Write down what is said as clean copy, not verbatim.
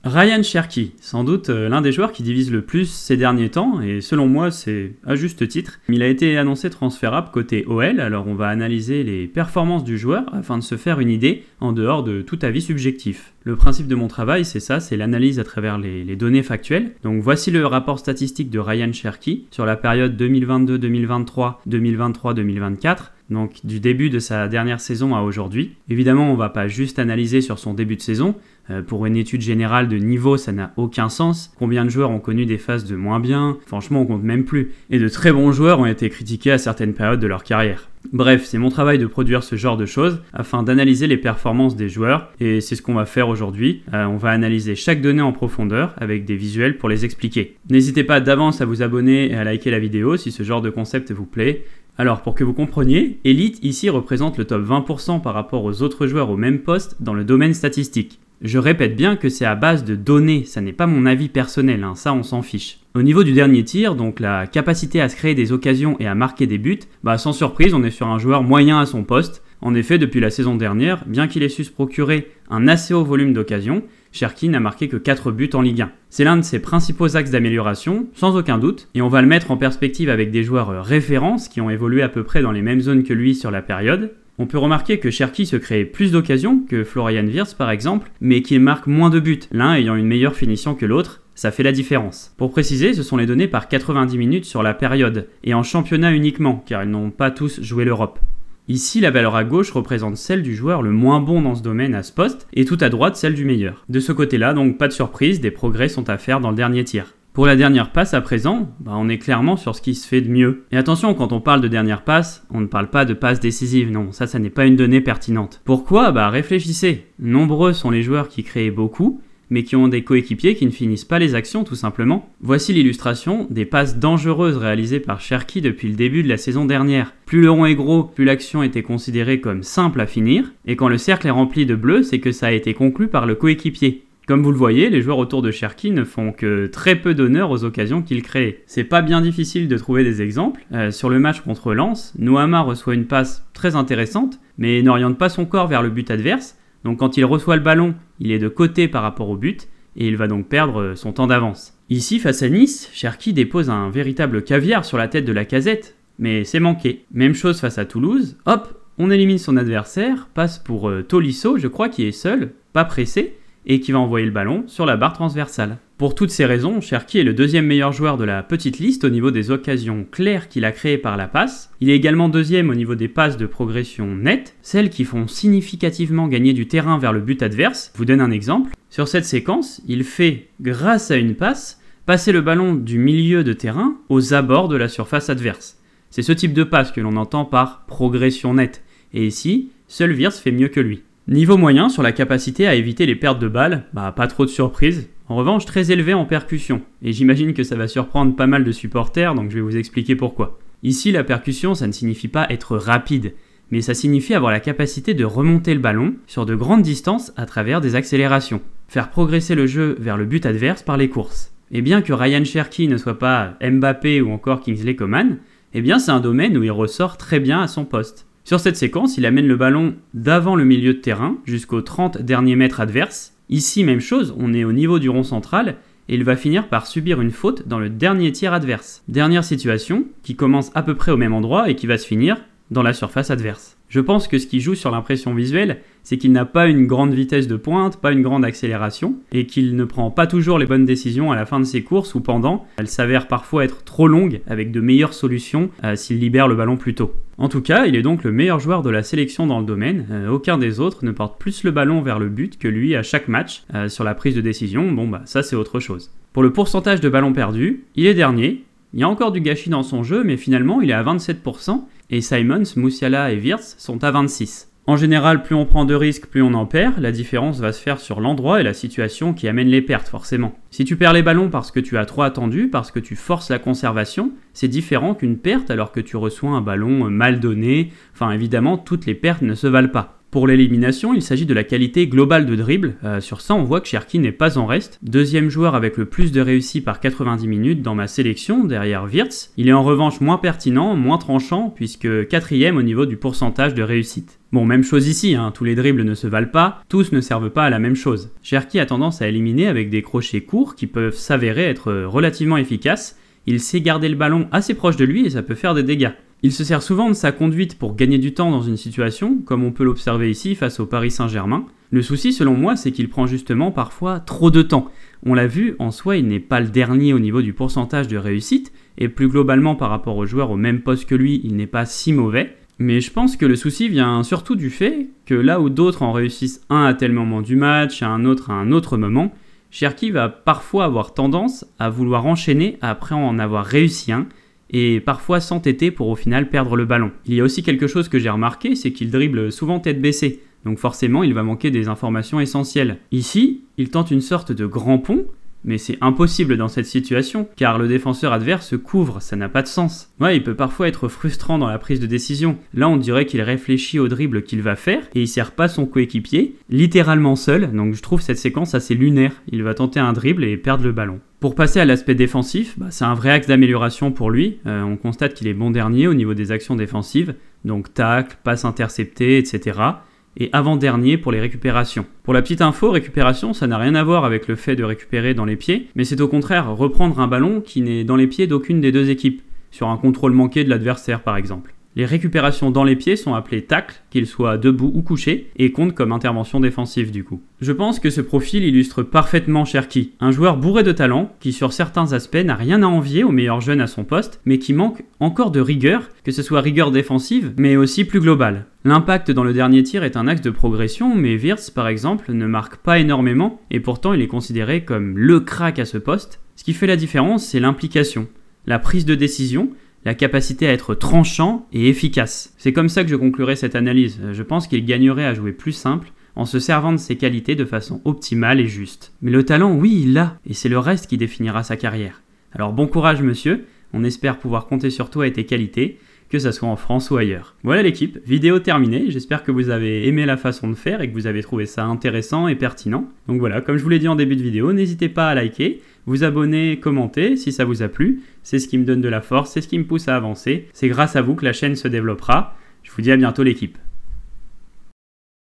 Ryan Cherki, sans doute l'un des joueurs qui divise le plus ces derniers temps, et selon moi c'est à juste titre. Il a été annoncé transférable côté OL, alors on va analyser les performances du joueur afin de se faire une idée en dehors de tout avis subjectif. Le principe de mon travail c'est ça, c'est l'analyse à travers les données factuelles. Donc voici le rapport statistique de Ryan Cherki sur la période 2022-2023, 2023-2024. Donc du début de sa dernière saison à aujourd'hui. Évidemment, on ne va pas juste analyser sur son début de saison. Pour une étude générale de niveau, ça n'a aucun sens. Combien de joueurs ont connu des phases de moins bien? Franchement, on compte même plus. Et de très bons joueurs ont été critiqués à certaines périodes de leur carrière. Bref, c'est mon travail de produire ce genre de choses afin d'analyser les performances des joueurs et c'est ce qu'on va faire aujourd'hui. On va analyser chaque donnée en profondeur avec des visuels pour les expliquer. N'hésitez pas d'avance à vous abonner et à liker la vidéo si ce genre de concept vous plaît. Alors pour que vous compreniez, Elite ici représente le top 20% par rapport aux autres joueurs au même poste dans le domaine statistique. Je répète bien que c'est à base de données, ça n'est pas mon avis personnel, ça on s'en fiche. Au niveau du dernier tir, donc la capacité à se créer des occasions et à marquer des buts, sans surprise on est sur un joueur moyen à son poste. En effet, depuis la saison dernière, bien qu'il ait su se procurer un assez haut volume d'occasions, Cherki n'a marqué que 4 buts en Ligue 1. C'est l'un de ses principaux axes d'amélioration, sans aucun doute, et on va le mettre en perspective avec des joueurs références qui ont évolué à peu près dans les mêmes zones que lui sur la période. On peut remarquer que Cherki se crée plus d'occasions que Florian Wirtz par exemple, mais qu'il marque moins de buts, l'un ayant une meilleure finition que l'autre. Ça fait la différence. Pour préciser, ce sont les données par 90 minutes sur la période, et en championnat uniquement, car ils n'ont pas tous joué l'Europe. Ici, la valeur à gauche représente celle du joueur le moins bon dans ce domaine à ce poste, et tout à droite celle du meilleur. De ce côté-là, donc pas de surprise, des progrès sont à faire dans le dernier tir. Pour la dernière passe à présent, on est clairement sur ce qui se fait de mieux. Et attention, quand on parle de dernière passe, on ne parle pas de passe décisive, non, ça n'est pas une donnée pertinente. Pourquoi? Réfléchissez. Nombreux sont les joueurs qui créent beaucoup, mais qui ont des coéquipiers qui ne finissent pas les actions tout simplement. Voici l'illustration des passes dangereuses réalisées par Cherki depuis le début de la saison dernière. Plus le rond est gros, plus l'action était considérée comme simple à finir, et quand le cercle est rempli de bleu, c'est que ça a été conclu par le coéquipier. Comme vous le voyez, les joueurs autour de Cherki ne font que très peu d'honneur aux occasions qu'ils créent. C'est pas bien difficile de trouver des exemples. Sur le match contre Lens, Noama reçoit une passe très intéressante, mais n'oriente pas son corps vers le but adverse. Donc quand il reçoit le ballon, il est de côté par rapport au but, et il va donc perdre son temps d'avance. Ici, face à Nice, Cherki dépose un véritable caviar sur la tête de Lacazette, mais c'est manqué. Même chose face à Toulouse, hop, on élimine son adversaire, passe pour Tolisso, je crois, qui est seul, pas pressé, et qui va envoyer le ballon sur la barre transversale. Pour toutes ces raisons, Cherki est le deuxième meilleur joueur de la petite liste au niveau des occasions claires qu'il a créées par la passe. Il est également deuxième au niveau des passes de progression nette, celles qui font significativement gagner du terrain vers le but adverse. Je vous donne un exemple. Sur cette séquence, il fait, grâce à une passe, passer le ballon du milieu de terrain aux abords de la surface adverse. C'est ce type de passe que l'on entend par progression nette. Et ici, seul Wirtz fait mieux que lui. Niveau moyen sur la capacité à éviter les pertes de balles, pas trop de surprises. En revanche, très élevé en percussion. Et j'imagine que ça va surprendre pas mal de supporters, donc je vais vous expliquer pourquoi. Ici, la percussion, ça ne signifie pas être rapide, mais ça signifie avoir la capacité de remonter le ballon sur de grandes distances à travers des accélérations. Faire progresser le jeu vers le but adverse par les courses. Et bien que Ryan Cherki ne soit pas Mbappé ou encore Kingsley Coman, c'est un domaine où il ressort très bien à son poste. Sur cette séquence, il amène le ballon d'avant le milieu de terrain jusqu'aux 30 derniers mètres adverses. Ici, même chose, on est au niveau du rond central et il va finir par subir une faute dans le dernier tir adverse. Dernière situation qui commence à peu près au même endroit et qui va se finir dans la surface adverse. Je pense que ce qui joue sur l'impression visuelle, c'est qu'il n'a pas une grande vitesse de pointe, pas une grande accélération, et qu'il ne prend pas toujours les bonnes décisions à la fin de ses courses ou pendant. Elles s'avèrent parfois être trop longues, avec de meilleures solutions s'il libère le ballon plus tôt. En tout cas, il est donc le meilleur joueur de la sélection dans le domaine. Aucun des autres ne porte plus le ballon vers le but que lui à chaque match. Sur la prise de décision, ça c'est autre chose. Pour le pourcentage de ballons perdus, il est dernier. Il y a encore du gâchis dans son jeu, mais finalement il est à 27%, et Simons, Musiala et Wirtz sont à 26%. En général, plus on prend de risques, plus on en perd. La différence va se faire sur l'endroit et la situation qui amène les pertes, forcément. Si tu perds les ballons parce que tu as trop attendu, parce que tu forces la conservation, c'est différent qu'une perte alors que tu reçois un ballon mal donné. Évidemment, toutes les pertes ne se valent pas. Pour l'élimination, il s'agit de la qualité globale de dribble. Sur ça, on voit que Cherki n'est pas en reste. Deuxième joueur avec le plus de réussi par 90 minutes dans ma sélection, derrière Wirtz. Il est en revanche moins pertinent, moins tranchant, puisque quatrième au niveau du pourcentage de réussite. Bon, même chose ici, tous les dribbles ne se valent pas, tous ne servent pas à la même chose. Cherki a tendance à éliminer avec des crochets courts qui peuvent s'avérer être relativement efficaces. Il sait garder le ballon assez proche de lui et ça peut faire des dégâts. Il se sert souvent de sa conduite pour gagner du temps dans une situation, comme on peut l'observer ici face au Paris Saint-Germain. Le souci, selon moi, c'est qu'il prend justement parfois trop de temps. On l'a vu, en soi, il n'est pas le dernier au niveau du pourcentage de réussite, et plus globalement par rapport aux joueurs au même poste que lui, il n'est pas si mauvais. Mais je pense que le souci vient surtout du fait que là où d'autres en réussissent un à tel moment du match, à un autre moment, Cherki va parfois avoir tendance à vouloir enchaîner après en avoir réussi un, et parfois s'entêter pour au final perdre le ballon. Il y a aussi quelque chose que j'ai remarqué, c'est qu'il dribble souvent tête baissée, donc forcément il va manquer des informations essentielles. Ici, il tente une sorte de grand pont, mais c'est impossible dans cette situation, car le défenseur adverse couvre, ça n'a pas de sens. Ouais, il peut parfois être frustrant dans la prise de décision. Là, on dirait qu'il réfléchit au dribble qu'il va faire, et il sert pas son coéquipier, littéralement seul, donc je trouve cette séquence assez lunaire. Il va tenter un dribble et perdre le ballon. Pour passer à l'aspect défensif, c'est un vrai axe d'amélioration pour lui. On constate qu'il est bon dernier au niveau des actions défensives, donc tacle, passe interceptée, etc. Et avant-dernier pour les récupérations. Pour la petite info, récupération, ça n'a rien à voir avec le fait de récupérer dans les pieds, mais c'est au contraire reprendre un ballon qui n'est dans les pieds d'aucune des deux équipes, sur un contrôle manqué de l'adversaire par exemple. Les récupérations dans les pieds sont appelées tacles, qu'ils soient debout ou couchés, et comptent comme intervention défensive du coup. Je pense que ce profil illustre parfaitement Cherki, un joueur bourré de talent, qui sur certains aspects n'a rien à envier aux meilleurs jeunes à son poste, mais qui manque encore de rigueur, que ce soit rigueur défensive, mais aussi plus globale. L'impact dans le dernier tir est un axe de progression, mais Wirtz par exemple ne marque pas énormément, et pourtant il est considéré comme le crack à ce poste. Ce qui fait la différence, c'est l'implication, la prise de décision, la capacité à être tranchant et efficace. C'est comme ça que je conclurai cette analyse. Je pense qu'il gagnerait à jouer plus simple en se servant de ses qualités de façon optimale et juste. Mais le talent, oui, il l'a, et c'est le reste qui définira sa carrière. Alors bon courage monsieur, on espère pouvoir compter sur toi et tes qualités, que ça soit en France ou ailleurs. Voilà l'équipe, vidéo terminée, j'espère que vous avez aimé la façon de faire et que vous avez trouvé ça intéressant et pertinent. Donc voilà, comme je vous l'ai dit en début de vidéo, n'hésitez pas à liker, vous abonner, commenter si ça vous a plu, c'est ce qui me donne de la force, c'est ce qui me pousse à avancer, c'est grâce à vous que la chaîne se développera. Je vous dis à bientôt l'équipe.